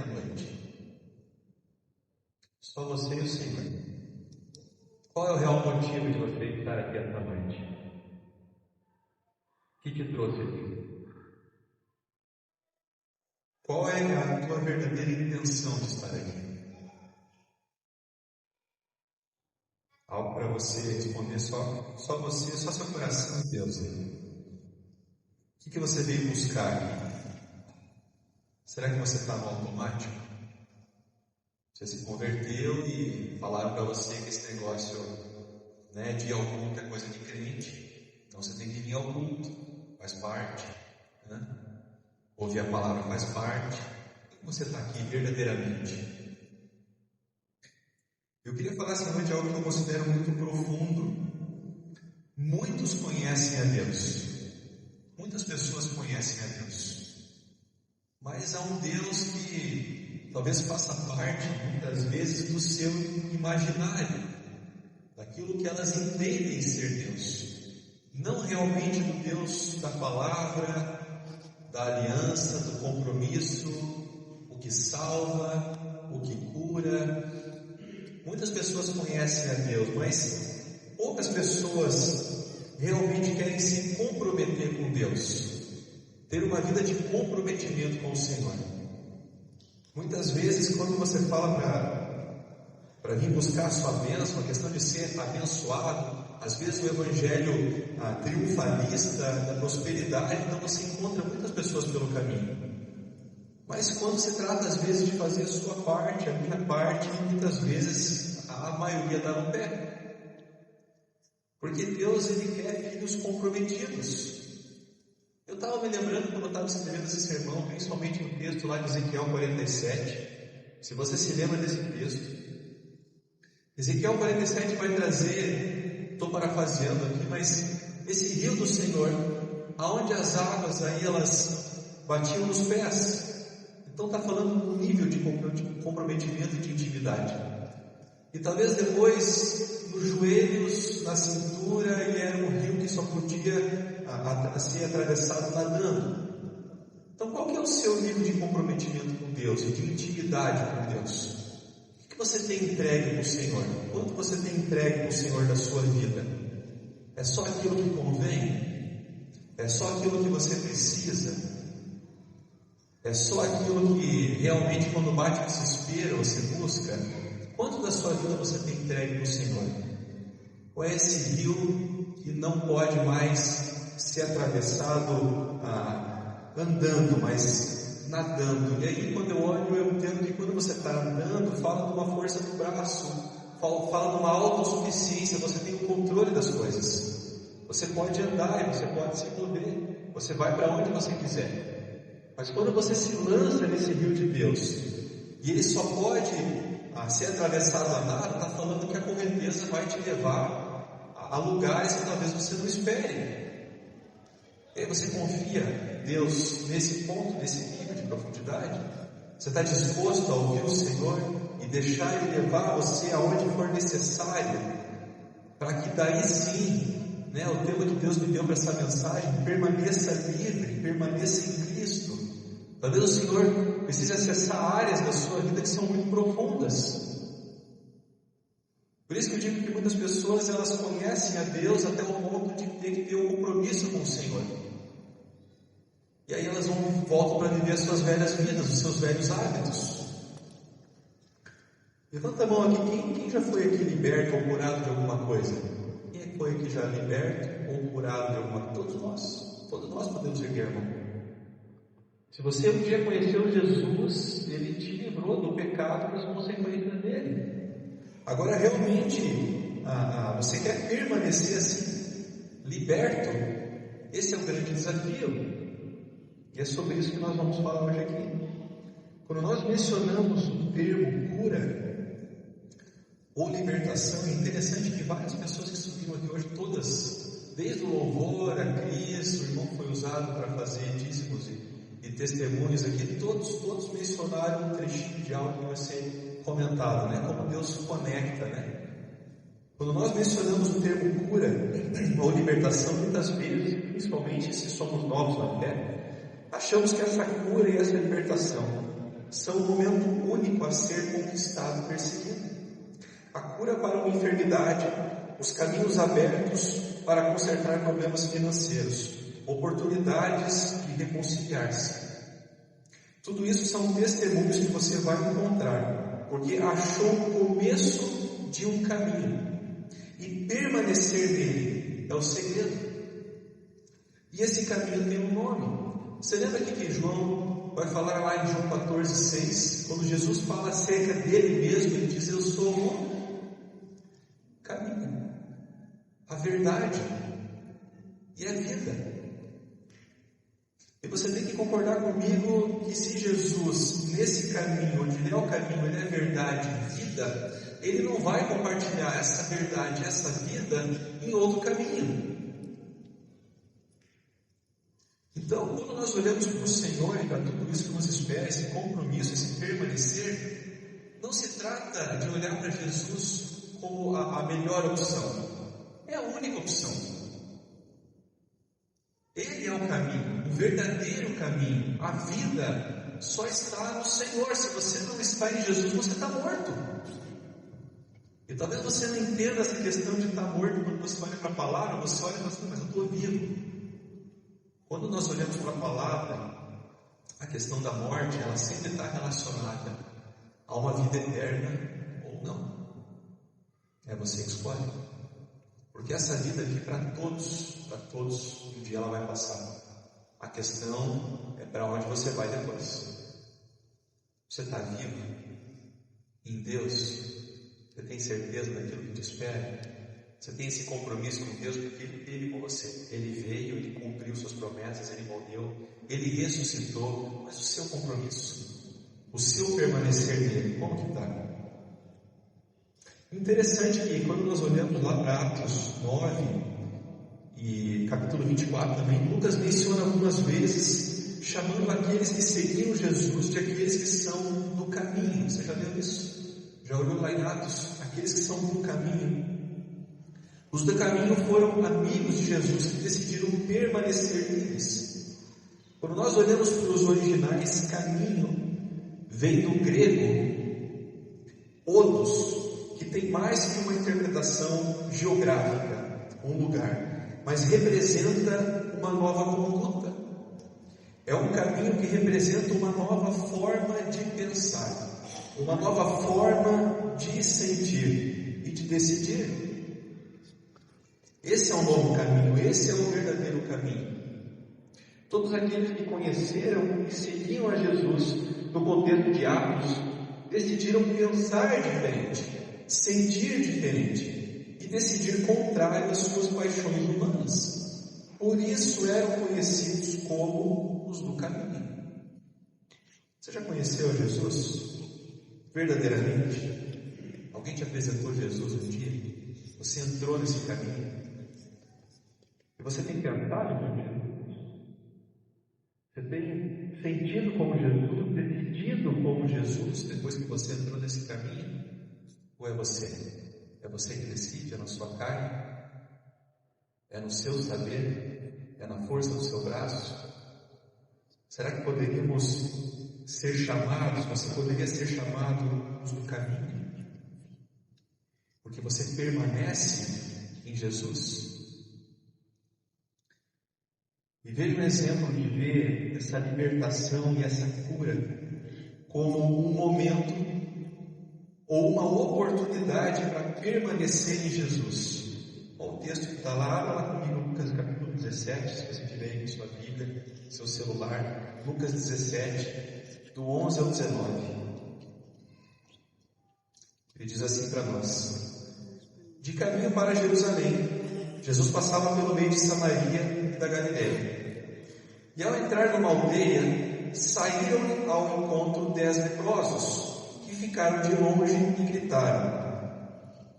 esta noite? Só você e o Senhor. Qual é o real motivo de você estar aqui esta noite? O que te trouxe aqui? Qual é a tua verdadeira intenção de estar aqui? Algo para você responder só você, só seu coração e Deus. O que você veio buscar aqui? Será que você está no automático? Você se converteu e falaram para você que esse negócio, de ir ao culto é coisa de crente. Então você tem que vir ao culto, faz parte. Ouvir a palavra faz parte. Como você está aqui verdadeiramente? Eu queria falar essa noite de algo que eu considero muito profundo. Muitos conhecem a Deus. Muitas pessoas conhecem a Deus. Mas há um Deus que talvez faça parte, muitas vezes, do seu imaginário, daquilo que elas entendem ser Deus. Não realmente do Deus da palavra, da aliança, do compromisso, o que salva, o que cura. Muitas pessoas conhecem a Deus, mas poucas pessoas realmente querem se comprometer com Deus, ter uma vida de comprometimento com o Senhor. Muitas vezes, quando você fala para vir buscar a sua bênção, a questão de ser abençoado, às vezes o evangelho triunfalista da prosperidade, então você encontra muitas pessoas pelo caminho. Mas quando se trata às vezes de fazer a sua parte, a minha parte, muitas vezes a maioria dá no pé. Porque Deus, Ele quer filhos comprometidos. Eu estava me lembrando quando eu estava escrevendo esse sermão, principalmente no texto lá de Ezequiel 47. Se você se lembra desse texto, Ezequiel 47 vai trazer, estou parafraseando aqui, mas esse rio do Senhor, aonde as águas aí elas batiam nos pés. Então está falando do nível de comprometimento e de intimidade. E talvez depois, nos joelhos, na cintura, ele era um rio que só podia ser atravessado nadando. Então qual que é o seu nível de comprometimento com Deus e de intimidade com Deus? O que você tem entregue para o Senhor? Quanto você tem entregue para o Senhor da sua vida? É só aquilo que convém? É só aquilo que você precisa? É só aquilo que realmente quando bate o desespero você busca? Quanto da sua vida você tem entregue para o Senhor? Ou é esse rio que não pode mais ser atravessado andando, mas nadando? E aí quando eu olho eu entendo que quando você está andando, fala de uma força do braço, fala de uma autossuficiência, você tem o controle das coisas. Você pode andar e você pode se mover, você vai para onde você quiser. Mas quando você se lança nesse rio de Deus, e ele só pode ser atravessado a nado, está falando que a correnteza vai te levar a lugares que talvez você não espere. E aí você confia em Deus nesse ponto, nesse nível de profundidade? Você está disposto a ouvir o Senhor e deixar Ele levar você aonde for necessário, para que daí sim, o tema que Deus me deu para essa mensagem, permaneça livre, permaneça em Cristo. Talvez o Senhor precise acessar áreas da sua vida que são muito profundas. Por isso que eu digo que muitas pessoas elas conhecem a Deus até o ponto de ter que ter um compromisso com o Senhor. E aí elas voltam para viver as suas velhas vidas, os seus velhos hábitos. Levanta a mão aqui, quem já foi aqui liberto ou curado de alguma coisa? Quem foi aqui já liberto ou curado de alguma coisa? Todos nós podemos erguer a mão. Se você um dia conheceu Jesus, Ele te livrou do pecado e das consequências dele. Agora realmente, você quer permanecer assim, liberto? Esse é o grande desafio. E é sobre isso que nós vamos falar hoje aqui. Quando nós mencionamos o termo cura ou libertação, é interessante que várias pessoas que subiram aqui hoje, todas, desde o louvor a Cristo, o irmão foi usado para fazer dízimos e testemunhos aqui, todos mencionaram um trechinho de algo que vai ser comentado, como Deus se conecta, Quando nós mencionamos o termo cura ou libertação, muitas vezes, principalmente se somos novos na fé, achamos que essa cura e essa libertação são um momento único a ser conquistado e perseguido. A cura para uma enfermidade, os caminhos abertos para consertar problemas financeiros, oportunidades de reconciliar-se. Tudo isso são testemunhos que você vai encontrar, porque achou o começo de um caminho, e permanecer nele é o segredo. E esse caminho tem um nome. Você lembra que João vai falar lá em João 14,6, quando Jesus fala acerca dele mesmo, ele diz: eu sou o caminho, a verdade e a vida. E você tem que concordar comigo que se Jesus, nesse caminho, onde ele é o caminho, ele é verdade e vida, ele não vai compartilhar essa verdade, essa vida em outro caminho. Então, quando nós olhamos para o Senhor e para tudo isso que nos espera, esse compromisso, esse permanecer, não se trata de olhar para Jesus como a melhor opção. É a única opção. Ele é o caminho, o verdadeiro caminho. A vida só está no Senhor. Se você não está em Jesus, você está morto. E talvez você não entenda essa questão de estar morto. Quando você olha para a palavra, você olha e fala assim: mas eu estou vivo. Quando nós olhamos para a palavra, a questão da morte, ela sempre está relacionada a uma vida eterna ou não. É você que escolhe. Porque essa vida aqui para todos, um dia ela vai passar. A questão é para onde você vai depois. Você está vivo em Deus? Você tem certeza daquilo que te espera? Você tem esse compromisso com Deus, porque Ele teve com você. Ele veio, Ele cumpriu suas promessas, Ele morreu, Ele ressuscitou. Mas o seu compromisso, o seu permanecer nele, como que está? Interessante que quando nós olhamos lá para Atos 9 e capítulo 24 também, Lucas menciona algumas vezes, chamando aqueles que seguiam Jesus de aqueles que são do caminho. Você já leu isso? Já olhou lá em Atos? Aqueles que são do caminho. Os do caminho foram amigos de Jesus que decidiram permanecer neles. Quando nós olhamos para os originais, caminho vem do grego odos, que tem mais que uma interpretação geográfica, um lugar, mas representa uma nova conduta. É um caminho que representa uma nova forma de pensar, uma nova forma de sentir e de decidir. Esse é o novo caminho, esse é o verdadeiro caminho. Todos aqueles que conheceram e seguiam a Jesus no contexto de Atos decidiram pensar diferente, sentir diferente e decidir contrário às suas paixões humanas. Por isso eram conhecidos como os do caminho. Você já conheceu Jesus verdadeiramente? Alguém te apresentou Jesus um dia? Você entrou nesse caminho? E você tem pensado como Jesus? Você tem sentido como Jesus, decidido como Jesus, depois que você entrou nesse caminho? Ou é você? É você que decide? É na sua carne? É no seu saber? É na força do seu braço? Será que poderíamos ser chamados, você poderia ser chamado os do caminho? Porque você permanece em Jesus? E veja um exemplo de ver essa libertação e essa cura como um momento ou uma oportunidade para permanecer em Jesus. Olha o texto que está lá, abra lá comigo, Lucas capítulo 17, se você tiver aí em sua Bíblia, seu celular, Lucas 17, do 11 ao 19. Ele diz assim para nós: de caminho para Jerusalém, Jesus passava pelo meio de Samaria e da Galileia. E ao entrar numa aldeia, saíram ao encontro 10 leprosos, que ficaram de longe e gritaram: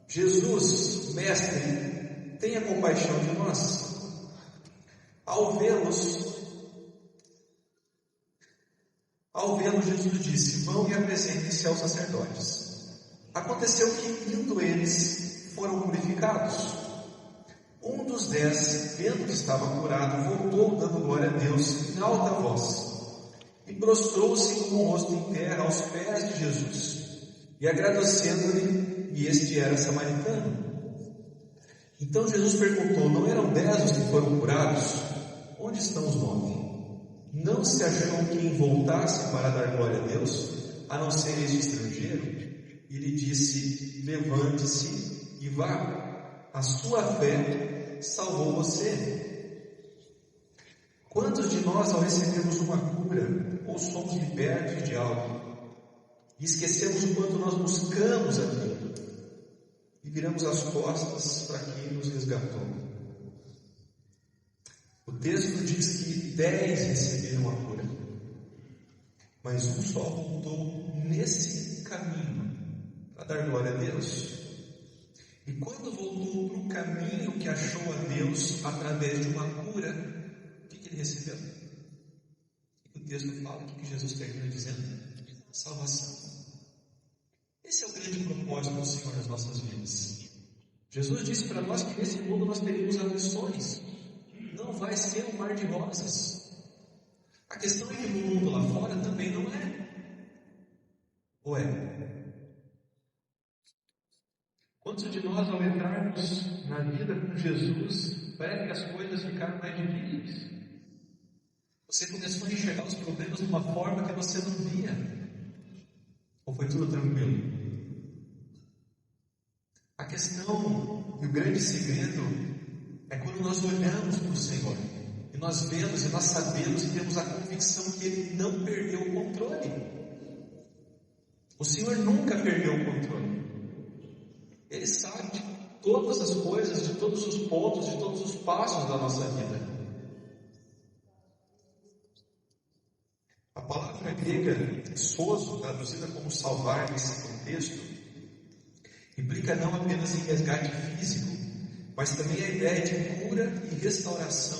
Jesus, mestre, tenha compaixão de nós. Ao vê-los, Jesus disse: vão e apresentem-se aos sacerdotes. Aconteceu que, indo eles, foram purificados. Um dos 10, vendo que estava curado, voltou dando glória a Deus em alta voz, e prostrou-se com o rosto em terra aos pés de Jesus, e agradecendo-lhe, e este era samaritano. Então Jesus perguntou: não eram 10 os que foram curados? Onde estão os 9? Não se achou quem voltasse para dar glória a Deus, a não ser este estrangeiro? E lhe disse: levante-se e vá, a sua fé salvou você. Quantos de nós, ao recebermos uma cura, ou somos libertos de algo, e esquecemos o quanto nós buscamos aquilo, e viramos as costas para quem nos resgatou? O texto diz que 10 receberam a cura, mas um só voltou nesse caminho para dar glória a Deus. E quando voltou para o caminho que achou a Deus através de uma cura, o que ele recebeu? O texto fala que Jesus termina dizendo: salvação. Esse é o grande propósito do Senhor nas nossas vidas. Jesus disse para nós que nesse mundo nós teríamos aflições. Não vai ser um mar de rosas. A questão é que no mundo lá fora também não é. Ou é? Quantos de nós, ao entrarmos na vida com Jesus, parece que as coisas ficaram mais difíceis? Você começou a enxergar os problemas de uma forma que você não via? Ou foi tudo tranquilo? A questão e o grande segredo é quando nós olhamos para o Senhor e nós vemos e nós sabemos e temos a convicção que Ele não perdeu o controle. O Senhor nunca perdeu o controle. Ele sabe de todas as coisas, de todos os pontos, de todos os passos da nossa vida. A palavra grega sozo, traduzida como salvar nesse contexto, implica não apenas em resgate físico, mas também a ideia de cura e restauração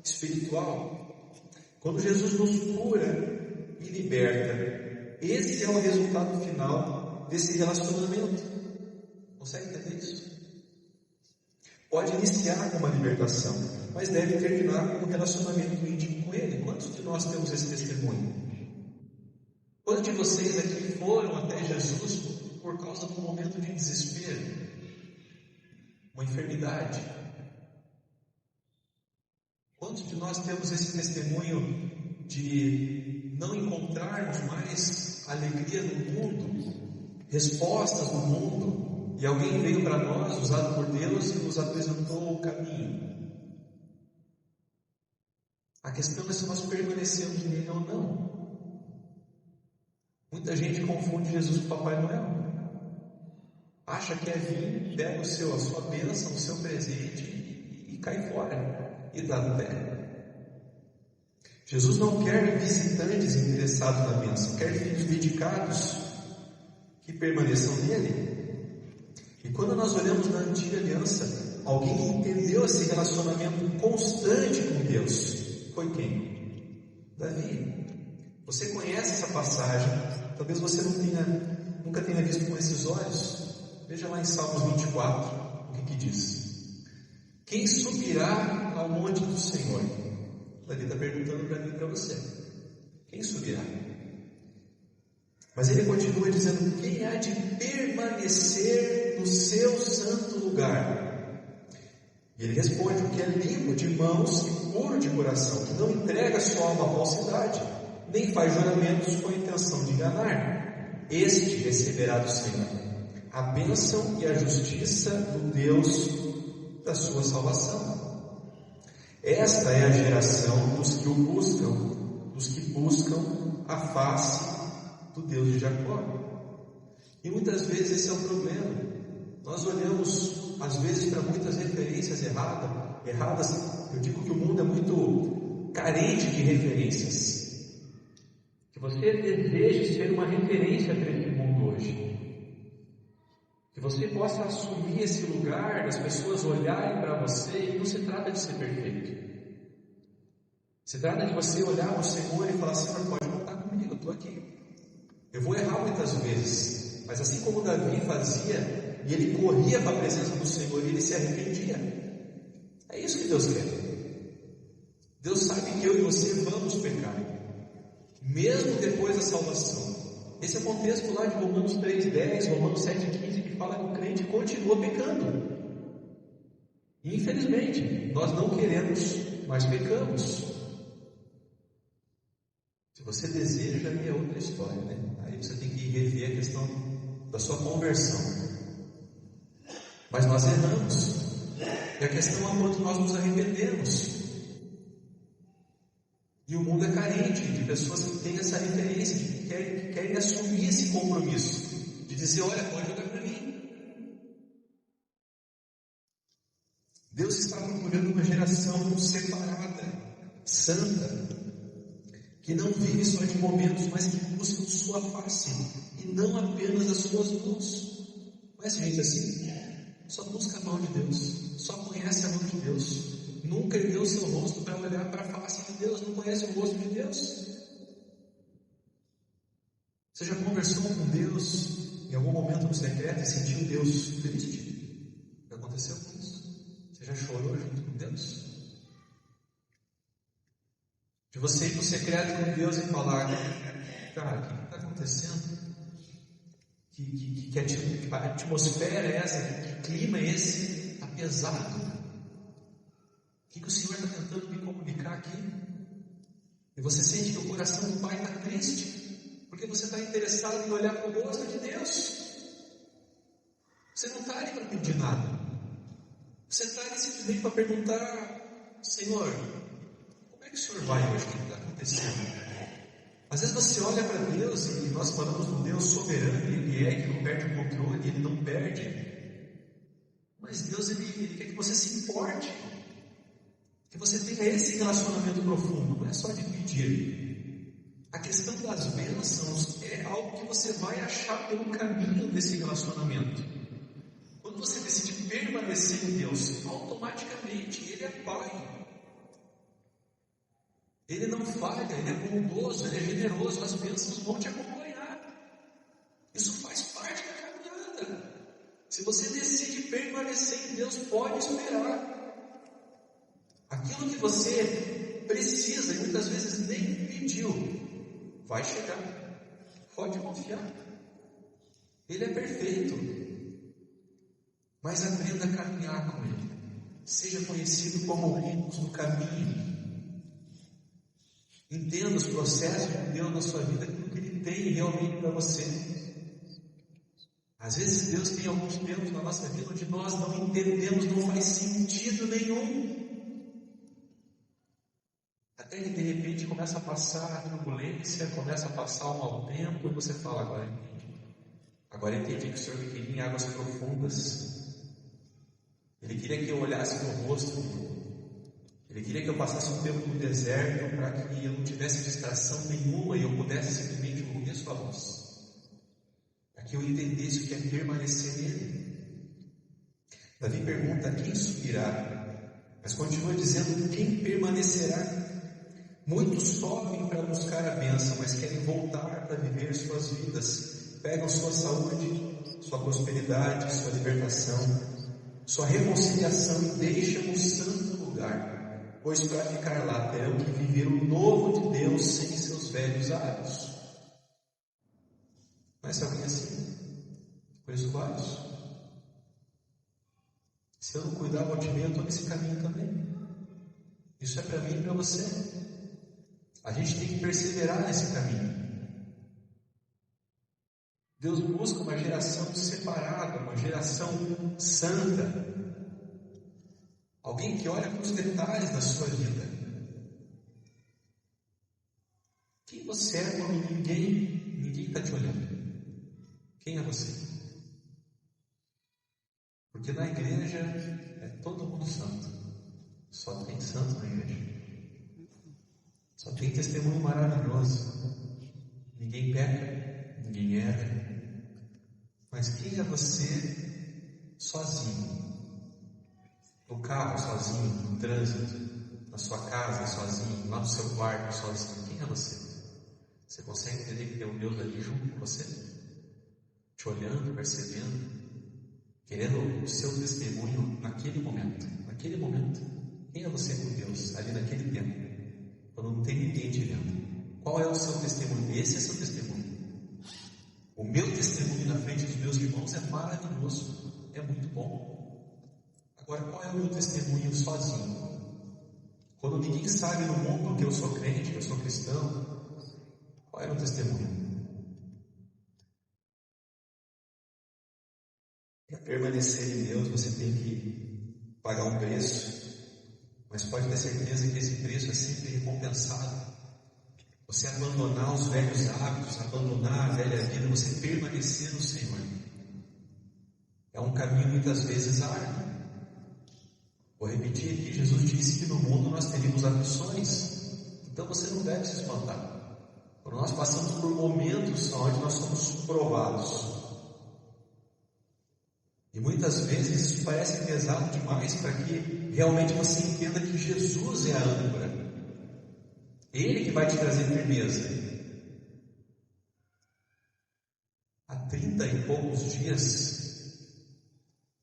espiritual. Quando Jesus nos cura e liberta, esse é o resultado final desse relacionamento. Consegue entender isso? Pode iniciar com uma libertação, mas deve terminar com um relacionamento íntimo com Ele. Quantos de nós temos esse testemunho? Quantos de vocês aqui foram até Jesus por causa de um momento de desespero? Uma enfermidade? Quantos de nós temos esse testemunho de não encontrarmos mais alegria no mundo, respostas no mundo, e alguém veio para nós, usado por Deus, e nos apresentou o caminho? A questão é se nós permanecemos nele ou não. Muita gente confunde Jesus com Papai Noel. Acha que é vir, pega a sua bênção, o seu presente e cai fora, e dá no pé. Jesus não quer visitantes interessados na bênção, quer filhos dedicados que permaneçam nele. E quando nós olhamos na antiga aliança, alguém entendeu esse relacionamento constante com Deus. Foi quem? Davi. Você conhece essa passagem, talvez você nunca tenha visto com esses olhos. Veja lá em Salmos 24, o que diz: quem subirá ao monte do Senhor? Davi está perguntando para mim e para você: quem subirá? Mas ele continua dizendo: quem há de permanecer no seu santo lugar? E ele responde: o que é limpo de mãos e puro de coração, que não entrega sua alma à falsidade, nem faz juramentos com a intenção de enganar. Este receberá do Senhor a bênção e a justiça do Deus da sua salvação. Esta é a geração dos que o buscam, dos que buscam a face do Deus de Jacó. E muitas vezes esse é o problema. Nós olhamos às vezes para muitas referências erradas. Eu digo que o mundo é muito carente de referências. Que você deseje ser uma referência para esse mundo hoje. Que você possa assumir esse lugar das pessoas olharem para você, e não se trata de ser perfeito. Se trata de você olhar para o Senhor e falar: Senhor, pode contar comigo, eu estou aqui. Eu vou errar muitas vezes, mas assim como Davi fazia, e ele corria para a presença do Senhor e ele se arrependia. É isso que Deus quer. Deus sabe que eu e você vamos pecar. mesmo depois da salvação. Esse é o contexto lá de Romanos 3,10, Romanos 7,15, que fala que o crente continua pecando. E, infelizmente, nós não queremos, mas pecamos. Se você deseja, aí é outra história, né? Aí você tem que rever a questão da sua conversão. Mas nós erramos. E a questão é quanto nós nos arrependemos. E o mundo é carente de pessoas que têm essa referência, que querem assumir esse compromisso, de dizer, olha, pode olhar para mim. Deus está procurando uma geração separada, santa, que não vive só de momentos, mas que busca sua face, e não apenas as suas mãos. Conhece gente assim? Só busca a mão de Deus, só conhece a mão de Deus. Nunca ergueu seu rosto para olhar para a face de Deus, não conhece o rosto de Deus. Você já conversou com Deus em algum momento no secreto e sentiu Deus triste? O que aconteceu com isso? Você já chorou junto com Deus? De você ir para o secreto com Deus e falar, cara, o que está acontecendo? Que atmosfera é essa? Que clima é esse? Está pesado. O que o Senhor está tentando me comunicar aqui? E você sente que o coração do Pai está triste, porque você está interessado em olhar para o rosto de Deus. Você não está ali para pedir nada. Você está ali simplesmente para perguntar, Senhor, como é que o Senhor vai hoje? O que está acontecendo? Às vezes você olha para Deus e nós falamos do Deus soberano, Ele é que não perde o controle, Ele não perde. Mas Deus, Ele quer que você se importe. Que você tenha esse relacionamento profundo, não é só de pedir. A questão das bênçãos é algo que você vai achar pelo caminho desse relacionamento. Quando você decide permanecer em Deus, automaticamente Ele é Pai. Ele não falha, Ele é bondoso, Ele é generoso, as bênçãos vão te acompanhar. Isso faz parte da caminhada. Se você decide permanecer em Deus, pode esperar. Aquilo que você precisa e muitas vezes nem pediu, vai chegar. Pode confiar. Ele é perfeito. Mas aprenda a caminhar com Ele. Seja conhecido como luz no caminho. Entenda os processos de Deus na sua vida, aquilo que Ele tem realmente para você. Às vezes Deus tem alguns tempos na nossa vida onde nós não entendemos, não faz sentido nenhum. Até que de repente começa a passar a turbulência, começa a passar um mau tempo, e você fala, agora entendi. Agora entendi que o Senhor me queria em águas profundas. Ele queria que eu olhasse no rosto dele. Ele queria que eu passasse um tempo no deserto para que eu não tivesse distração nenhuma e eu pudesse simplesmente ouvir sua voz. Para que eu entendesse o que é permanecer nele. Davi pergunta, quem subirá? Mas continua dizendo, quem permanecerá? Muitos sobem para buscar a bênção, mas querem voltar para viver suas vidas. Pegam sua saúde, sua prosperidade, sua libertação, sua reconciliação e deixam o santo lugar, pois para ficar lá terão que viver o novo de Deus sem seus velhos hábitos. Conhece alguém assim? Conheço vários. Se eu não cuidar, eu estou nesse caminho também. Isso é para mim e para você. A gente tem que perseverar nesse caminho. Deus busca uma geração separada, uma geração santa. Alguém que olha para os detalhes da sua vida. Quem você é quando ninguém está te olhando? Quem é você? Porque na igreja é todo mundo santo. Só tem santo na igreja. Só tem testemunho maravilhoso. Ninguém peca, ninguém erra. Mas quem é você sozinho? No carro sozinho, no trânsito, na sua casa sozinho, lá no seu quarto sozinho. Quem é você? Você consegue entender que tem um Deus ali junto com você? Te olhando, percebendo, querendo o seu testemunho naquele momento. Naquele momento. Quem é você com Deus ali naquele tempo? Quando não tem ninguém te vendo. Qual é o seu testemunho? Esse é seu testemunho. O meu testemunho na frente dos meus irmãos é maravilhoso, é muito bom. Agora, qual é o meu testemunho sozinho? Quando ninguém sabe no mundo que eu sou crente, que eu sou cristão, qual é o meu testemunho? Para permanecer em Deus, você tem que pagar um preço, mas pode ter certeza que esse preço é sempre recompensado. Você abandonar os velhos hábitos, abandonar a velha vida, você permanecer no Senhor. É um caminho muitas vezes árduo. Vou repetir aqui, Jesus disse que no mundo nós teríamos aflições. Então você não deve se espantar. Quando nós passamos por momentos onde nós somos provados. E muitas vezes isso parece pesado demais para que realmente você entenda que Jesus é a âncora. Ele que vai te trazer firmeza. Há 30 e poucos dias,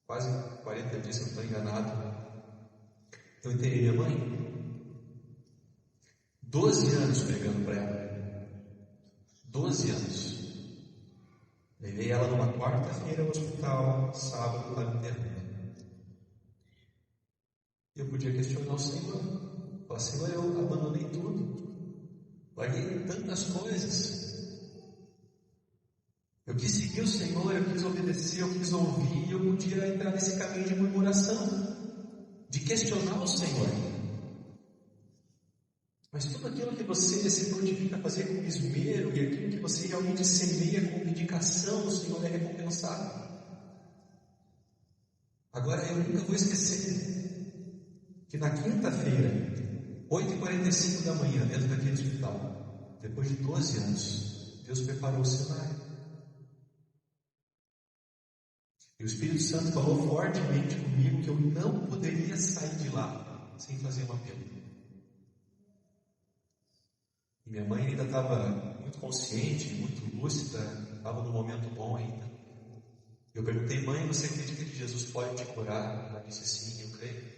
quase 40 dias, se eu não estou enganado, eu enterrei minha mãe. 12 anos pregando para ela. 12 anos. Levei ela numa quarta-feira ao hospital, sábado estava enterrando. Eu podia questionar o Senhor. Falar, Senhor, eu abandonei tudo. Larguei tantas coisas. Eu quis seguir o Senhor, eu quis obedecer, eu quis ouvir, e eu podia entrar nesse caminho de murmuração, de questionar o Senhor. Mas tudo aquilo que você se prontifica a fazer com esmero, e aquilo que você realmente semeia com dedicação, o Senhor é recompensado. Agora, eu nunca vou esquecer que na quinta-feira, 8h45 da manhã, dentro daquele hospital, depois de 12 anos, Deus preparou o cenário. E o Espírito Santo falou fortemente comigo que eu não poderia sair de lá sem fazer um apelo. E minha mãe ainda estava muito consciente, muito lúcida, estava num momento bom ainda. Eu perguntei, mãe, você acredita que Jesus pode te curar? Ela disse sim, eu creio.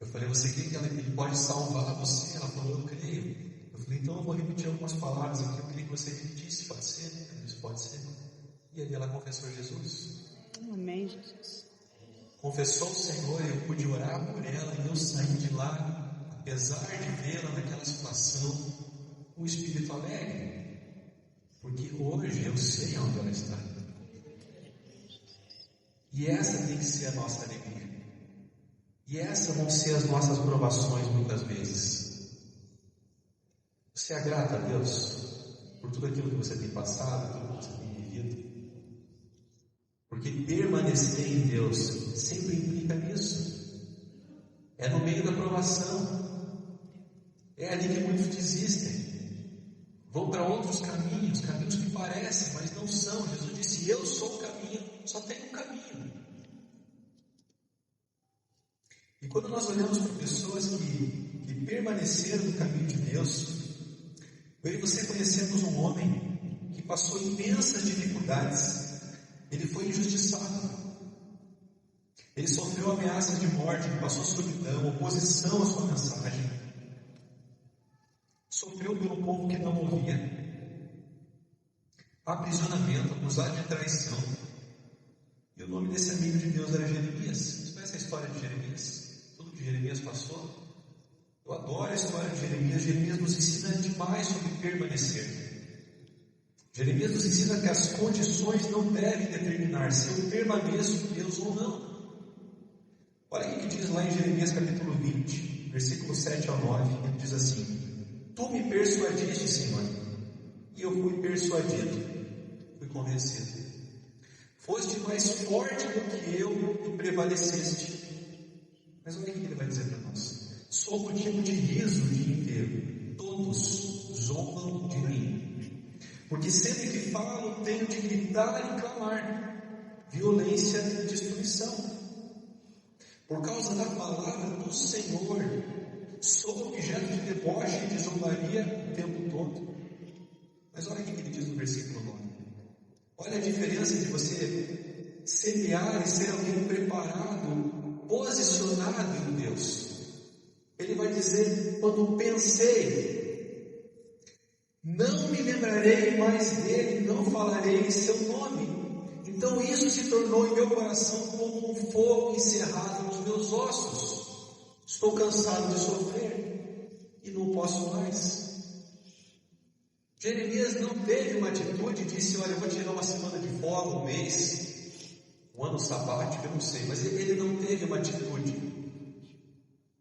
Eu falei, você crê que Ele pode salvar você? Ela falou, eu creio. Eu falei, então eu vou repetir algumas palavras aqui, eu queria que você repetisse, pode ser? Ela disse, pode ser. E aí ela confessou Jesus. Amém, Jesus. Confessou o Senhor, eu pude orar por ela, e eu saí de lá, apesar de vê-la naquela situação, com o espírito alegre. Porque hoje eu sei onde ela está. E essa tem que ser a nossa alegria. E essas vão ser as nossas provações muitas vezes. Você é grato a Deus por tudo aquilo que você tem passado, por tudo que você tem vivido? Porque permanecer em Deus sempre implica nisso. É no meio da provação. É ali que muitos desistem. Vão para outros caminhos, caminhos que parecem, mas não são. Jesus disse, eu sou o caminho, só tem um caminho. E quando nós olhamos para pessoas que permaneceram no caminho de Deus, eu e você conhecemos um homem que passou imensas dificuldades. Ele foi injustiçado. Ele sofreu ameaças de morte, ele passou solidão, oposição à sua mensagem. Sofreu pelo povo que não ouvia. Aprisionamento, acusado de traição. E o nome desse amigo de Deus era Jeremias. Você conhece a história de Jeremias? Tudo que Jeremias passou? Eu adoro a história de Jeremias. Jeremias nos ensina demais sobre permanecer. Jeremias nos ensina que as condições não devem determinar se eu permaneço em Deus ou não. Olha o que diz lá em Jeremias capítulo 20, versículo 7 ao 9. Ele diz assim, tu me persuadiste, Senhor, e eu fui persuadido, fui convencido. Foste mais forte do que eu e prevaleceste. Mas olha o que ele vai dizer para nós. Sou motivo de riso o dia inteiro. Todos zombam de mim. Porque sempre que falo, tenho de gritar e clamar. Violência e destruição. Por causa da palavra do Senhor, sou objeto de deboche e de zombaria o tempo todo. Mas olha o que ele diz no versículo 9. Olha a diferença de você semear e ser alguém preparado, posicionado em Deus. Ele vai dizer, quando pensei, Não me lembrarei mais dele, não falarei em seu nome. Então isso se tornou em meu coração como um fogo encerrado nos meus ossos. Estou cansado de sofrer e não posso mais. Jeremias não teve uma atitude e disse: olha, eu vou tirar uma semana de folga, um mês, um ano sabático, eu não sei. Mas ele não teve uma atitude.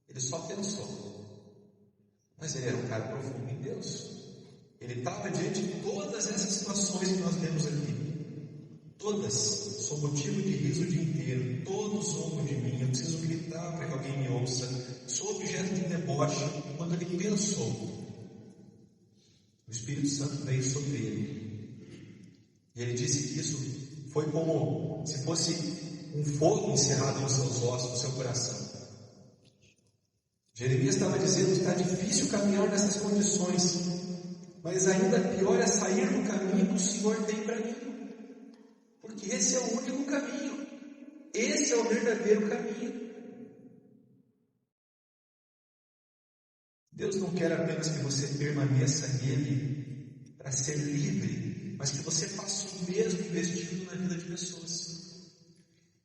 Ele só pensou. Mas ele era um cara profundo em Deus. Ele estava diante de todas essas situações que nós lemos aqui. Todas são motivo de riso o dia inteiro. Todos zombam de mim. Eu preciso gritar para que alguém me ouça. Sou objeto de deboche. Quando ele pensou, o Espírito Santo veio sobre ele. E ele disse que isso foi como se fosse um fogo encerrado nos seus ossos, no seu coração. Jeremias estava dizendo: está difícil caminhar nessas condições, mas ainda pior é sair do caminho que o Senhor tem para mim. Porque esse é o único caminho. Esse é o verdadeiro caminho. Deus não quer apenas que você permaneça nele para ser livre, mas que você faça o mesmo investindo na vida de pessoas.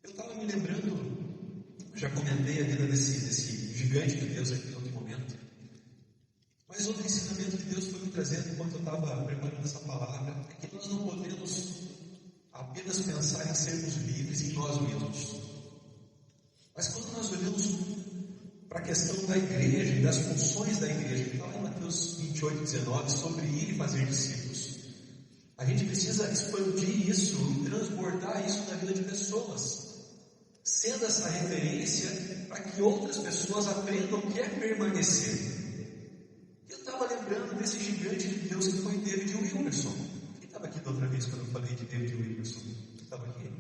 Eu estava me lembrando, já comentei a vida desse gigante de Deus aqui em outro momento, mas outro ensinamento que Deus foi me trazendo enquanto eu estava preparando essa palavra é que nós não podemos apenas pensar em sermos livres em nós mesmos. Mas quando nós olhamos para a questão da igreja e das funções da igreja, que está lá em Mateus 28, 19, sobre ir e fazer discípulos, a gente precisa expandir isso e transbordar isso na vida de pessoas, sendo essa referência para que outras pessoas aprendam o que é permanecer. Eu estava lembrando desse gigante de Deus que foi David Wilkerson. Estava aqui da outra vez quando eu falei de David Wilkerson. Estava aqui.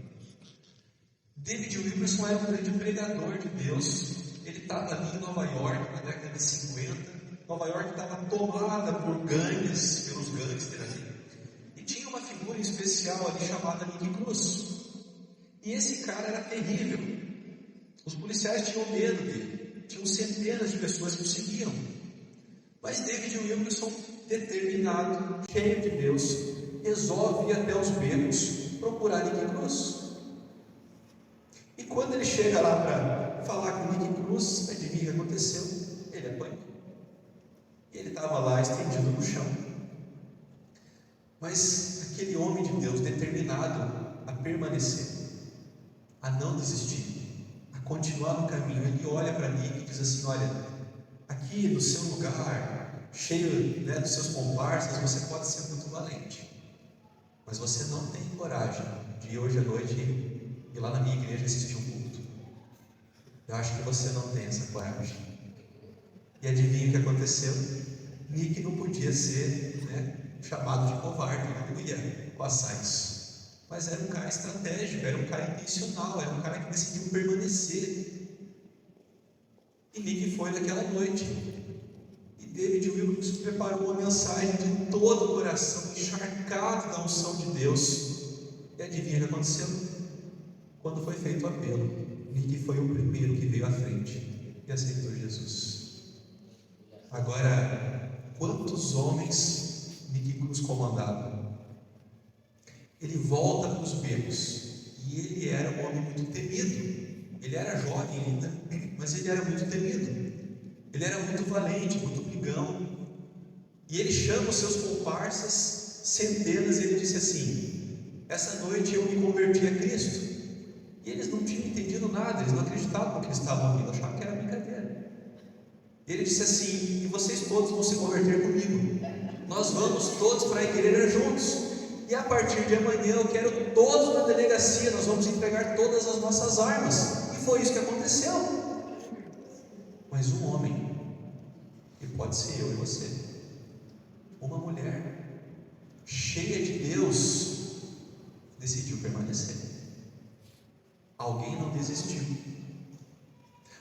David Wilkerson era um grande pregador de Deus. Ele estava ali em Nova York na década de 50. Nova York estava tomada por gangues, pelos gangsters ali. E tinha uma figura especial ali chamada Nick Cruz. E esse cara era terrível. Os policiais tinham medo dele. Tinham centenas de pessoas que o seguiam. Mas David Wilkerson, determinado, cheio de Deus, resolve ir até os becos procurar Nick Cruz. E quando ele chega lá para falar com Nick Cruz, adivinha o que aconteceu? Ele apanhou. E ele estava lá estendido no chão. Mas aquele homem de Deus, determinado a permanecer, a não desistir, a continuar no caminho, ele olha para Nick e diz assim: olha, aqui no seu lugar, cheio dos seus comparsas, você pode ser muito valente. Mas você não tem coragem de ir hoje à noite ir lá na minha igreja assistir um culto. Eu acho que você não tem essa coragem. E adivinha o que aconteceu? Nick não podia ser chamado de covarde, não ia passar isso. Mas era um cara estratégico, era um cara intencional, era um cara que decidiu permanecer. E Nick foi naquela noite. E David Wilkerson preparou uma mensagem de todo o coração, encharcado da unção de Deus. E adivinha o que aconteceu? Quando foi feito o apelo, Nick foi o primeiro que veio à frente e aceitou Jesus. Agora, quantos homens Nick Cruz comandava? Ele volta para os becos, e ele era um homem muito temido. Ele era jovem ainda, mas ele era muito temido. Ele era muito valente, muito brigão. E ele chama os seus comparsas, centenas, e ele disse assim: essa noite eu me converti a Cristo. E eles não tinham entendido nada, eles não acreditavam no que eles estavam ouvindo, achavam que era brincadeira. E ele disse assim: e vocês todos vão se converter comigo. Nós vamos todos para a igreja juntos. E a partir de amanhã eu quero todos na delegacia, nós vamos entregar todas as nossas armas. E foi isso que aconteceu. Mas um homem, que pode ser eu e você, uma mulher cheia de Deus, decidiu permanecer. Alguém não desistiu.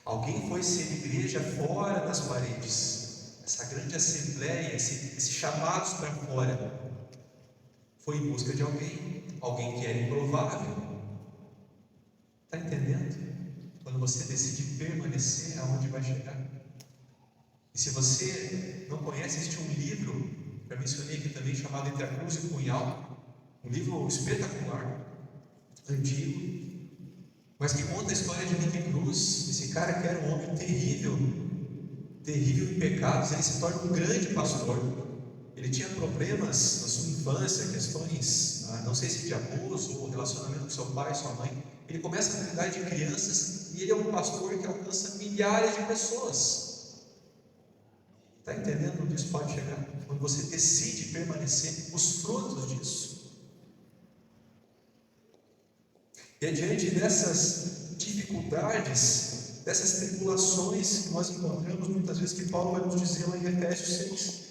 Alguém foi ser igreja fora das paredes. Essa grande assembleia, esses chamados para fora, foi em busca de alguém que era improvável. Está entendendo? Quando você decide permanecer, aonde vai chegar? E se você não conhece, existe um livro já mencionei aqui também, chamado Entre a Cruz e o Punhal, um livro espetacular, antigo, mas que conta a história de Nick Cruz, esse cara que era um homem terrível, terrível em pecados. Ele se torna um grande pastor. Ele tinha problemas na sua infância, questões, não sei se de abuso ou relacionamento com seu pai, sua mãe. Ele começa a cuidar de crianças e ele é um pastor que alcança milhares de pessoas. Está entendendo onde isso pode chegar? Quando você decide permanecer, os frutos disso. E é diante dessas dificuldades, dessas tribulações que nós encontramos muitas vezes, que Paulo vai nos dizer lá em Efésios 6.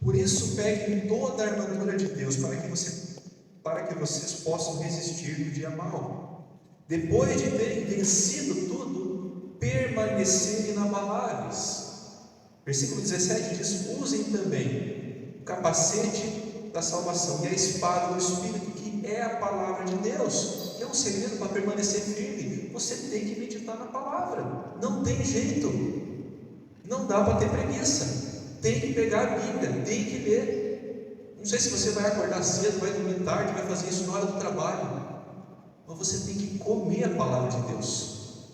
Por isso, peguem toda a armadura de Deus, para que vocês possam resistir no dia mau. Depois de terem vencido tudo, permanecerem inabaláveis. Versículo 17 diz: usem também o capacete da salvação e a espada do Espírito, que é a palavra de Deus. É um segredo para permanecer firme. Você tem que meditar na palavra. Não tem jeito. Não dá para ter preguiça. Tem que pegar a Bíblia, tem que ler. Não sei se você vai acordar cedo, vai dormir tarde, vai fazer isso na hora do trabalho, mas você tem que comer a palavra de Deus.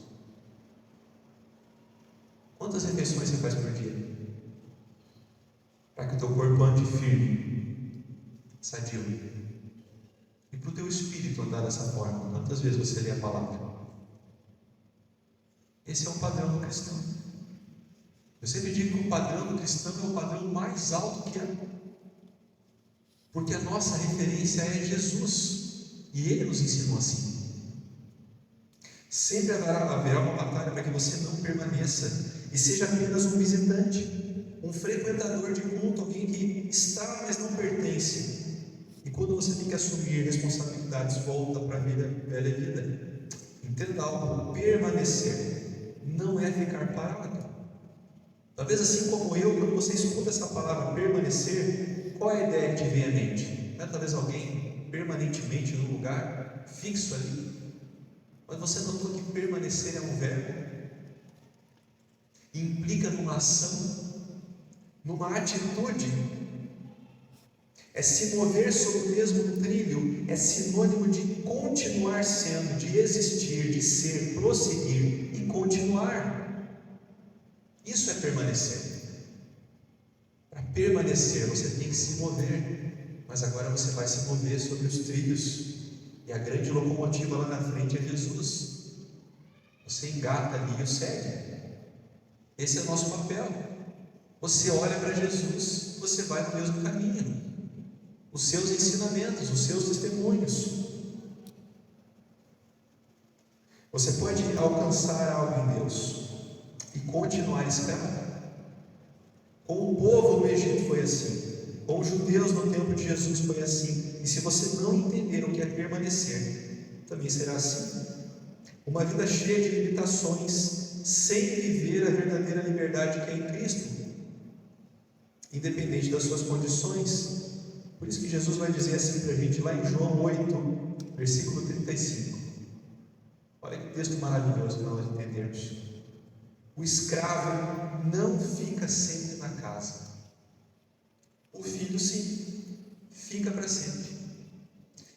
Quantas refeições você faz por dia? Para que o teu corpo ande firme, sadio. E para o teu espírito andar dessa forma, quantas vezes você lê a palavra? Esse é o padrão do cristão. Eu sempre digo que o padrão do cristão é o padrão mais alto que há, porque a nossa referência é Jesus, e Ele nos ensinou assim. Sempre haverá uma batalha para que você não permaneça e seja apenas um visitante, um frequentador de culto, alguém que está, mas não pertence. E quando você tem que assumir responsabilidades, volta para a velha vida. Entenda algo: permanecer não é ficar parado. Talvez assim como eu, quando você escuta essa palavra permanecer, qual é a ideia que te vem à mente? Não é talvez alguém permanentemente num lugar fixo ali? Mas você notou que permanecer é um verbo? Implica numa ação, numa atitude. É se mover sobre o mesmo trilho, é sinônimo de continuar sendo, de existir, de ser, prosseguir e continuar. Isso é permanecer. Para permanecer, você tem que se mover, mas agora você vai se mover sobre os trilhos, e a grande locomotiva lá na frente é Jesus. Você engata ali e o segue. Esse é o nosso papel. Você olha para Jesus, você vai no mesmo caminho. Os seus ensinamentos, os seus testemunhos. Você pode alcançar algo em Deus e continuar escravo. Com o povo no Egito foi assim, com os judeus no tempo de Jesus foi assim, e se você não entender o que é permanecer, também será assim. Uma vida cheia de limitações, sem viver a verdadeira liberdade que é em Cristo, independente das suas condições. Por isso que Jesus vai dizer assim para a gente lá em João 8, versículo 35. Olha que texto maravilhoso para nós entendermos. O escravo não fica sempre na casa. O filho sim, fica para sempre.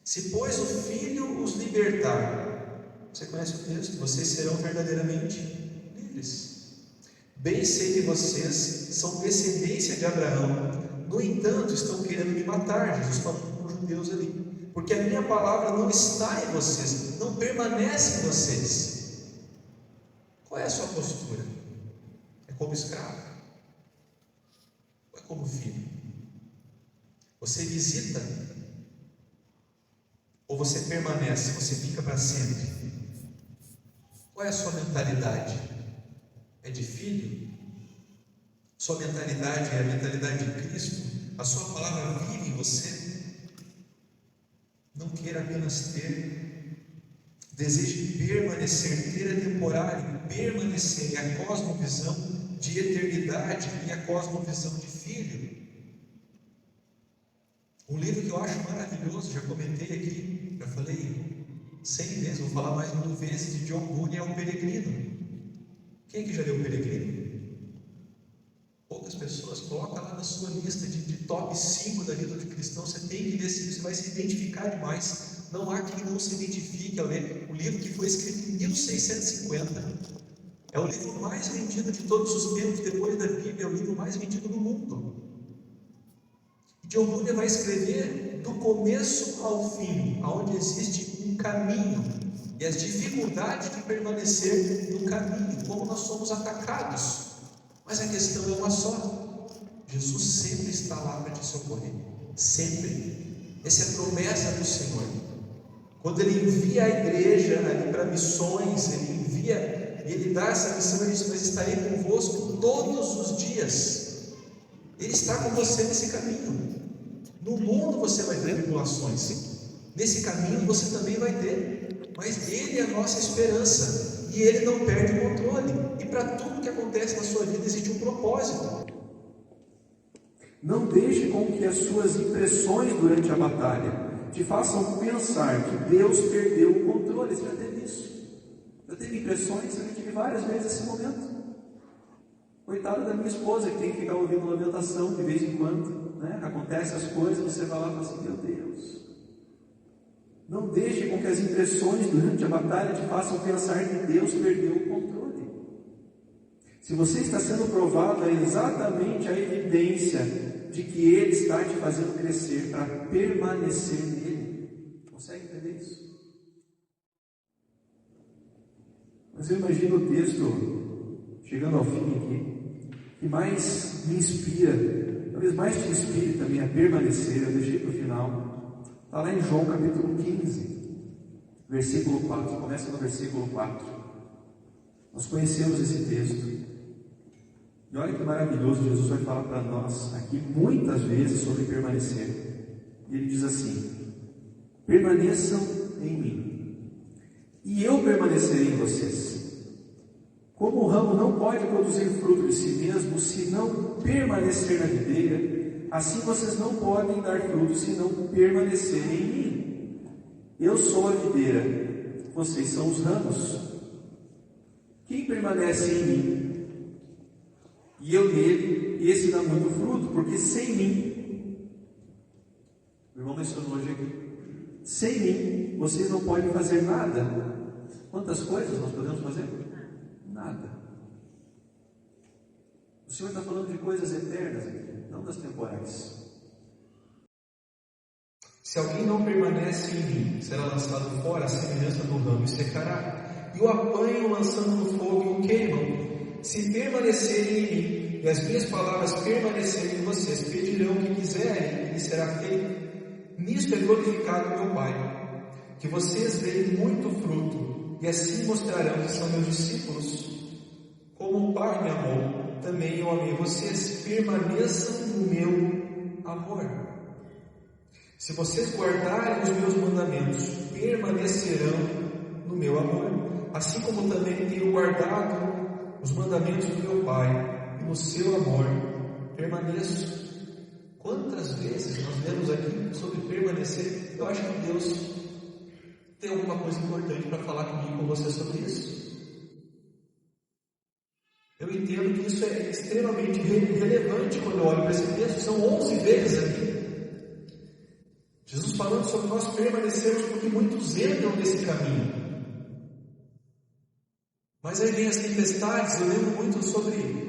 Se pois o filho os libertar, você conhece o texto? Vocês serão verdadeiramente livres. Bem sei que vocês são descendência de Abraão. No entanto, estão querendo me matar. Jesus falando com os judeus ali, porque a minha palavra não está em vocês, não permanece em vocês. Qual é a sua postura? É como escravo? Ou é como filho? Você visita? Ou você permanece? Você fica para sempre? Qual é a sua mentalidade? É de filho? Sua mentalidade é a mentalidade de Cristo? A sua palavra vive em você? Não queira apenas ter, deseje permanecer. Ter é temporário, permanecer é a cosmovisão de eternidade e a cosmovisão de filho. Um livro que eu acho maravilhoso, já comentei aqui, já falei 100 vezes, vou falar mais 1000 vezes, de John Bunyan, é O Peregrino. Quem que já leu O Peregrino? Poucas pessoas. Coloca lá na sua lista de top 5 da vida do cristão. Você tem que ler esse livro, você vai se identificar demais. Não há quem não se identifique ao ler o livro que foi escrito em 1650. É o livro mais vendido de todos os tempos, depois da Bíblia, é o livro mais vendido do mundo. E John Bunyan vai escrever do começo ao fim, onde existe um caminho e as dificuldades de permanecer no caminho, como nós somos atacados. Mas a questão é uma só: Jesus sempre está lá para te socorrer, sempre. Essa é a promessa do Senhor. Quando Ele envia a igreja ali para missões, Ele envia, e Ele dá essa missão, Ele diz: mas estarei convosco todos os dias. Ele está com você nesse caminho. No mundo você vai ter tribulações, nesse caminho você também vai ter, mas Ele é a nossa esperança, e Ele não perde o controle, e para tudo que acontece na sua vida existe um propósito. Não deixe com que as suas impressões durante a batalha te façam pensar que Deus perdeu o controle. Você já teve isso? Eu tive impressões, eu tive várias vezes esse momento. Coitada da minha esposa, que tem que ficar ouvindo lamentação de vez em quando, né? Acontecem as coisas, você vai lá e fala assim: meu Deus. Não deixe com que as impressões durante a batalha te façam pensar que Deus perdeu o controle. Se você está sendo provado, é exatamente a evidência de que Ele está te fazendo crescer para permanecer nele. Consegue entender isso? Mas eu imagino o texto, chegando ao fim aqui, que mais me inspira, talvez mais te inspire também a permanecer. Eu deixei para o final. Está lá em João capítulo 15, versículo 4. Começa no versículo 4. Nós conhecemos esse texto. E olha que maravilhoso, Jesus vai falar para nós aqui muitas vezes sobre permanecer. E Ele diz assim: permaneçam em mim, e eu permanecerei em vocês. Como o ramo não pode produzir fruto de si mesmo se não permanecer na videira, assim vocês não podem dar fruto se não permanecerem em mim. Eu sou a videira, vocês são os ramos. Quem permanece em mim e eu nele, esse dá muito fruto, porque sem mim, o irmão mencionou hoje aqui, sem mim vocês não podem fazer nada. Quantas coisas nós podemos fazer? Nada. O Senhor está falando de coisas eternas aqui, não das temporais. Se alguém não permanece em mim, será lançado fora, a semelhança do ramo, e secará. E o apanham lançando no fogo e o queimam. Se permanecerem em mim, e as minhas palavras permanecerem em vocês, pedirão o que quiserem, e lhes será feito. Nisto é glorificado meu Pai, que vocês deem muito fruto, e assim mostrarão que são meus discípulos. Como o Pai me amou, também eu amei vocês. Permaneçam no meu amor. Se vocês guardarem os meus mandamentos, permanecerão no meu amor, assim como também tenho guardado os mandamentos do meu Pai, e no seu amor permaneço. Quantas vezes nós lemos aqui sobre permanecer? Eu acho que Deus tem alguma coisa importante para falar comigo e com você sobre isso. Eu entendo que isso é extremamente relevante quando eu olho para esse texto. São 11 vezes aqui Jesus falando sobre nós permanecermos, porque muitos entram nesse caminho. Mas aí vem as tempestades. Eu lembro muito sobre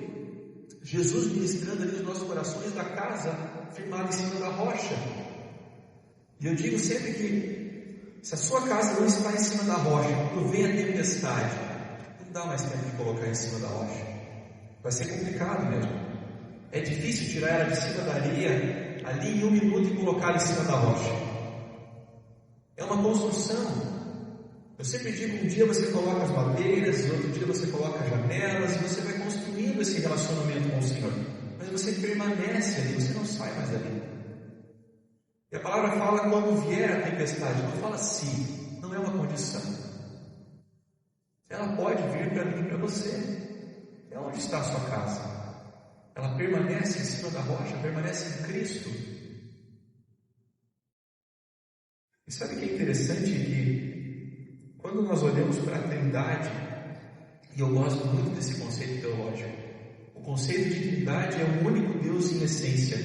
Jesus ministrando ali nos nossos corações da casa firmada em cima da rocha. E eu digo sempre que se a sua casa não está em cima da rocha, quando vem a tempestade, não dá mais tempo de colocar em cima da rocha. Vai ser complicado mesmo. É difícil tirar ela de cima da areia ali em 1 minuto e colocar em cima da rocha. É uma construção. Eu sempre digo, um dia você coloca as madeiras, e outro dia você coloca as janelas, e você vai construindo esse relacionamento com o Senhor. Mas você permanece ali, você não sai mais dali. E a palavra fala quando vier a tempestade, não fala se, não é uma condição. Ela pode vir para mim e para você. É onde está a sua casa. Ela permanece em cima da rocha, permanece em Cristo. E sabe o que é interessante? Que quando nós olhamos para a Trindade, e eu gosto muito desse conceito teológico, o conceito de Trindade é o único Deus em essência,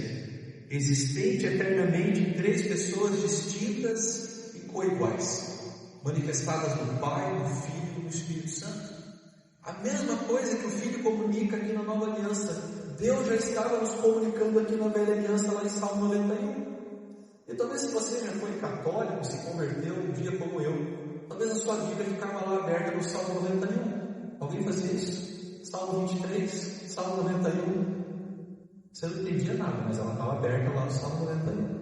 existente eternamente em três pessoas distintas e coiguais, manifestadas no Pai, no Filho e no Espírito Santo. A mesma coisa que o Filho comunica aqui na Nova Aliança, Deus já estava nos comunicando aqui na Velha Aliança, lá em Salmo 91. E talvez, se você já foi católico, se converteu um dia como eu, talvez a sua Bíblia ficava lá aberta no Salmo 91. Alguém fazia isso? Salmo 23, Salmo 91. Você não entendia nada, mas ela estava aberta lá no Salmo 91.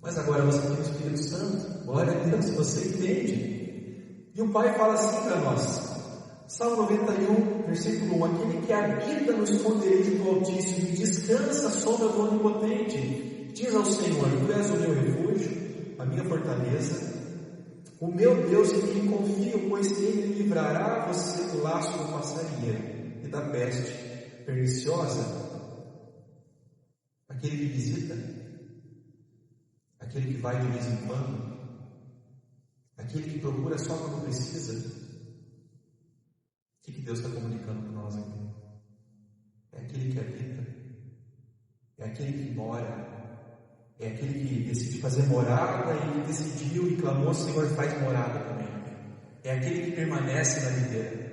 Mas agora você tem o Espírito Santo, glória a Deus, você entende. E o Pai fala assim para nós, Salmo 91, versículo 1, aquele que habita no esconderijo do Altíssimo e descansa à sombra do Onipotente, diz ao Senhor, tu és o meu refúgio, a minha fortaleza, o meu Deus em quem confio, pois ele livrará você do laço do passarinheiro e da peste perniciosa. Aquele que visita, aquele que vai de vez em quando, aquele que procura só quando precisa. O que Deus está comunicando para nós aqui? É aquele que habita, é aquele que mora, é aquele que decide fazer morada e que decidiu e clamou, Senhor, faz morada também. É aquele que permanece na videira.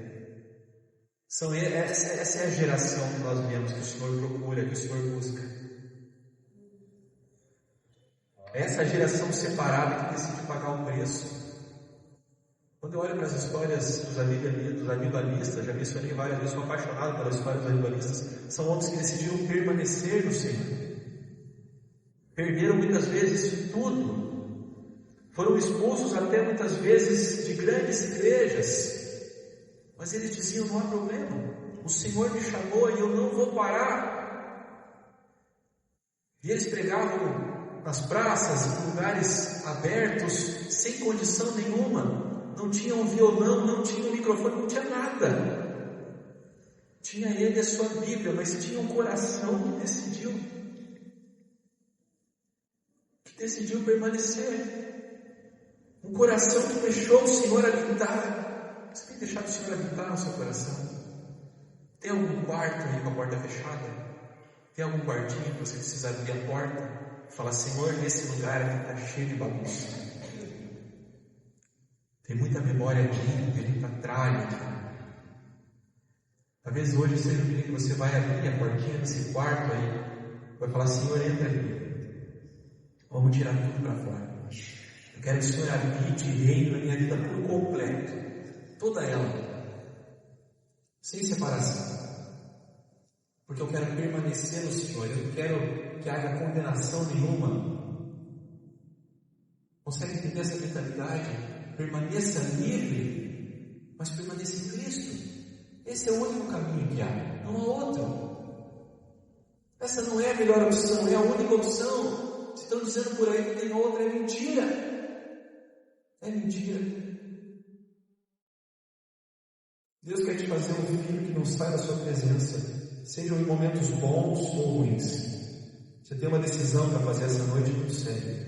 Essa é a geração que nós vemos, que o Senhor procura, que o Senhor busca. Essa geração separada que decide pagar o preço. Quando eu olho para as histórias dos avivalistas, já mencionei várias vezes, sou apaixonado pelas histórias dos avivalistas, são homens que decidiram permanecer no Senhor. Perderam muitas vezes tudo. Foram expulsos até muitas vezes de grandes igrejas. Mas eles diziam, não há problema. O Senhor me chamou e eu não vou parar. E eles pregavam nas praças, em lugares abertos, sem condição nenhuma. Não tinha um violão, não tinha um microfone, não tinha nada. Tinha ele a sua Bíblia, mas tinha um coração que decidiu permanecer. Um coração que deixou o Senhor habitar. Você tem deixado o Senhor habitar no seu coração? Tem algum quarto aí com a porta fechada? Tem algum quartinho que você precisa abrir a porta? Fala, Senhor, nesse lugar aqui está cheio de bagunça. Tem muita memória aqui, tem muita tralha aqui. Talvez hoje seja o dia que você vai abrir a portinha desse quarto aí, vai falar, Senhor, entra aqui. Vamos tirar tudo para fora. Eu quero que o Senhor habite e reine na minha vida por completo. Toda ela. Sem separação. Porque eu quero permanecer no Senhor. Eu não quero que haja condenação nenhuma. Consegue entender essa mentalidade? Permaneça livre, mas permaneça em Cristo. Esse é o único caminho que há, não há outro. Essa não é a melhor opção, é a única opção. Se estão dizendo por aí que tem outra, é mentira. É mentira. Deus quer te fazer um filho que não sai da sua presença, sejam em momentos bons ou ruins. Você tem uma decisão para fazer essa noite muito séria.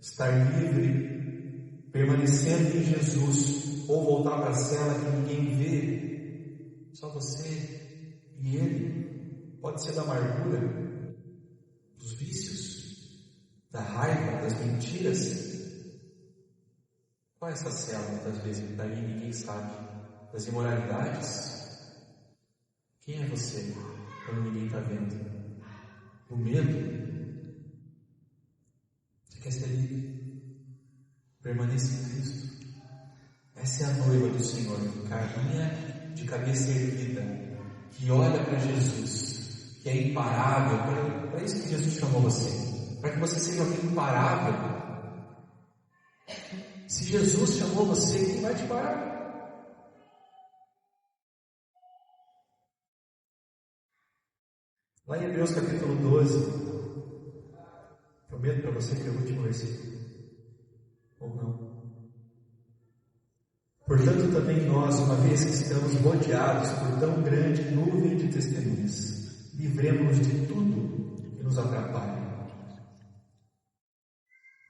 Estar livre, permanecendo em Jesus, ou voltar para a cela que ninguém vê, só você e Ele. Pode ser da amargura, dos vícios, da raiva, das mentiras. Qual é essa cela, muitas vezes, que está aí e ninguém sabe? Das imoralidades? Quem é você quando ninguém está vendo? O medo? Você quer ser livre? Permaneça em Cristo. Essa é a noiva do Senhor, que caminha de cabeça erguida, que olha para Jesus, que é imparável. Para isso que Jesus chamou você, para que você seja alguém imparável. Se Jesus chamou você, quem vai te parar? Lá em Hebreus capítulo 12, prometo para você que é o último versículo, ou não. Portanto, também nós, uma vez que estamos rodeados por tão grande nuvem de testemunhas, livremos-nos de tudo que nos atrapalha.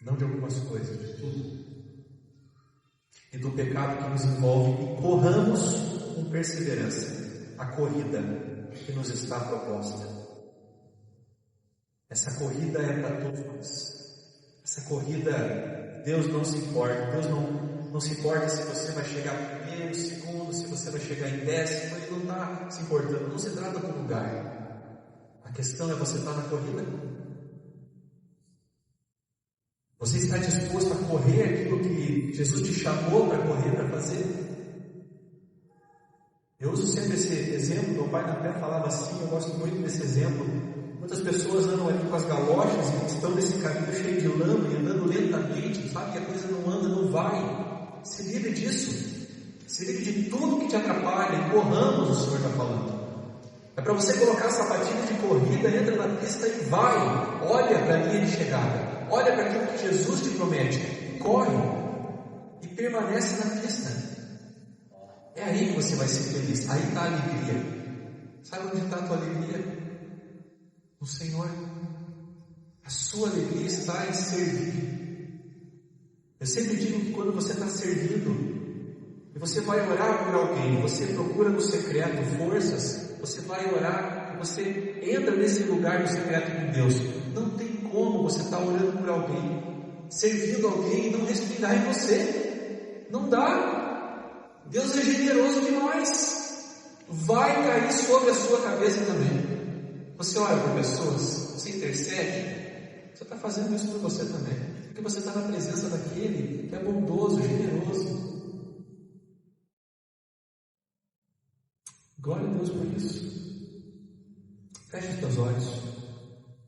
Não de algumas coisas, de tudo. E do pecado que nos envolve, e corramos com perseverança a corrida que nos está proposta. Essa corrida é para todos nós. Essa corrida, Deus não se importa. Deus não se importa se você vai chegar primeiro, segundo, se você vai chegar em 10º. Ele não está se importando. Não se trata do lugar. A questão é você estar na corrida. Você está disposto a correr aquilo que Jesus te chamou para correr, para fazer? Eu uso sempre esse exemplo. Meu pai na fé falava assim, eu gosto muito desse exemplo. Muitas pessoas andam ali com as galochas e estão nesse caminho cheio de lama e andando lentamente, sabe que a coisa não anda, não vai. Se livre disso. Se livre de tudo que te atrapalha. Corramos, o Senhor está falando. É para você colocar a sapatilha de corrida, entra na pista e vai. Olha para a linha de chegada. Olha para aquilo que Jesus te promete. Corre. E permanece na pista. É aí que você vai ser feliz. Aí está a alegria. Sabe onde está a tua alegria? No Senhor. A sua alegria está em servir. Eu sempre digo que quando você está servindo e você vai orar por alguém, você procura no secreto forças, você vai orar e você entra nesse lugar no secreto com Deus. Não tem como você estar orando por alguém, servindo alguém e não respirar em você. Não dá. Deus é generoso demais. Vai cair sobre a sua cabeça também. Você ora por pessoas, você intercede, você está fazendo isso por você também, porque você está na presença daquele que é bondoso, generoso. Glória a Deus por isso. Feche os teus olhos,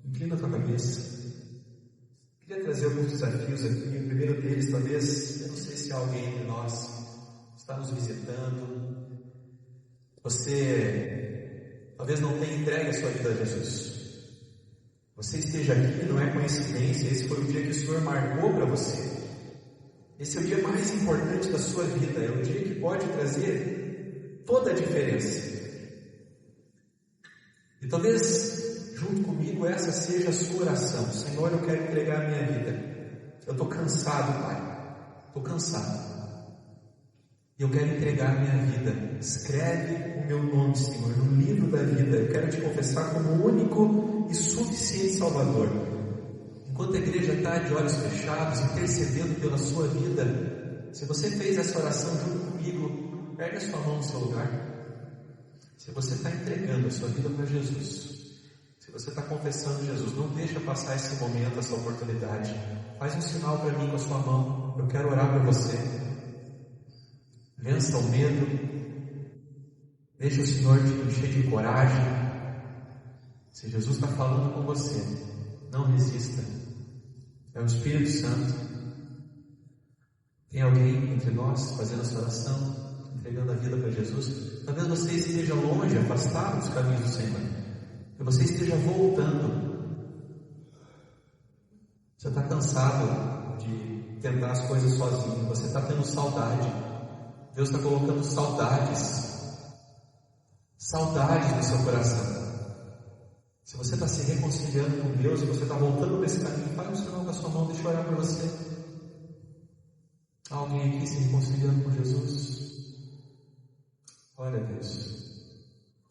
inclina a tua cabeça. Queria trazer alguns desafios aqui. O primeiro deles, talvez, eu não sei se há alguém entre nós está nos visitando, você talvez não tenha entregue a sua vida a Jesus. Você esteja aqui, não é coincidência, esse foi o dia que o Senhor marcou para você. Esse é o dia mais importante da sua vida, é o dia que pode trazer toda a diferença. E talvez, junto comigo, essa seja a sua oração. Senhor, eu quero entregar a minha vida. Eu estou cansado, Pai. Estou cansado. E eu quero entregar a minha vida. Escreve o meu nome, Senhor, no livro da vida. Eu quero te confessar como o único e suficiente Salvador. Enquanto a igreja está de olhos fechados, intercedendo pela sua vida, se você fez essa oração junto comigo, pega a sua mão no seu lugar. Se você está entregando a sua vida para Jesus, se você está confessando Jesus, não deixa passar esse momento, essa oportunidade. Faz um sinal para mim com a sua mão. Eu quero orar por você. Vença o medo, deixa o Senhor te encher de coragem. Se Jesus está falando com você, não resista. É o Espírito Santo. Tem alguém entre nós fazendo essa oração, entregando a vida para Jesus? Talvez você esteja longe, afastado dos caminhos do Senhor, que você esteja voltando. Você está cansado de tentar as coisas sozinho, você está tendo saudade. Deus está colocando saudades no seu coração. Se você está se reconciliando com Deus e você está voltando para esse caminho, faz um sinal com a sua mão, deixa eu orar por você. Há alguém aqui se reconciliando com Jesus? Glória a Deus.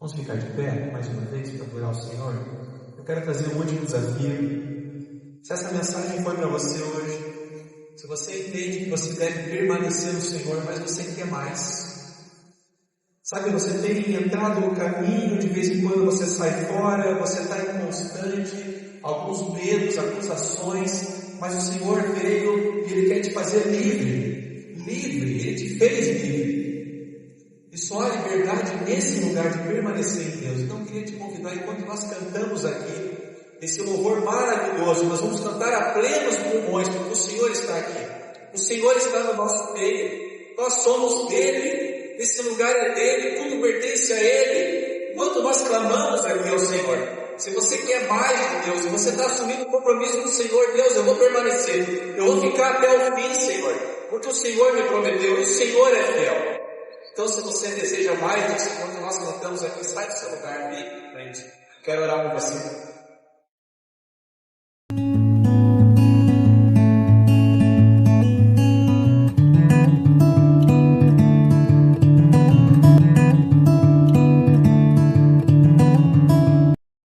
Vamos ficar de pé mais uma vez para adorar o Senhor? Eu quero trazer um último desafio. Se essa mensagem foi para você hoje, se você entende que você deve permanecer no Senhor, mas você quer mais. Sabe, você tem entrado no caminho, de vez em quando você sai fora, você está inconstante, alguns medos, acusações, mas o Senhor veio e Ele quer te fazer livre. Livre, Ele te fez livre. E só há liberdade nesse lugar de permanecer em Deus. Então eu queria te convidar, enquanto nós cantamos aqui, esse louvor maravilhoso, nós vamos cantar a plenos pulmões, porque o Senhor está aqui. O Senhor está no nosso meio. Nós somos dEle. Esse lugar é dEle. Tudo pertence a Ele. Enquanto nós clamamos aqui ao Senhor, se você quer mais de Deus, se você está assumindo um compromisso com o Senhor, Deus, eu vou permanecer. Eu vou ficar até o fim, Senhor. Porque o Senhor me prometeu. E o Senhor é fiel. Então, se você deseja mais disso, enquanto nós cantamos aqui, sai do seu lugar, vem em frente. Quero orar por você.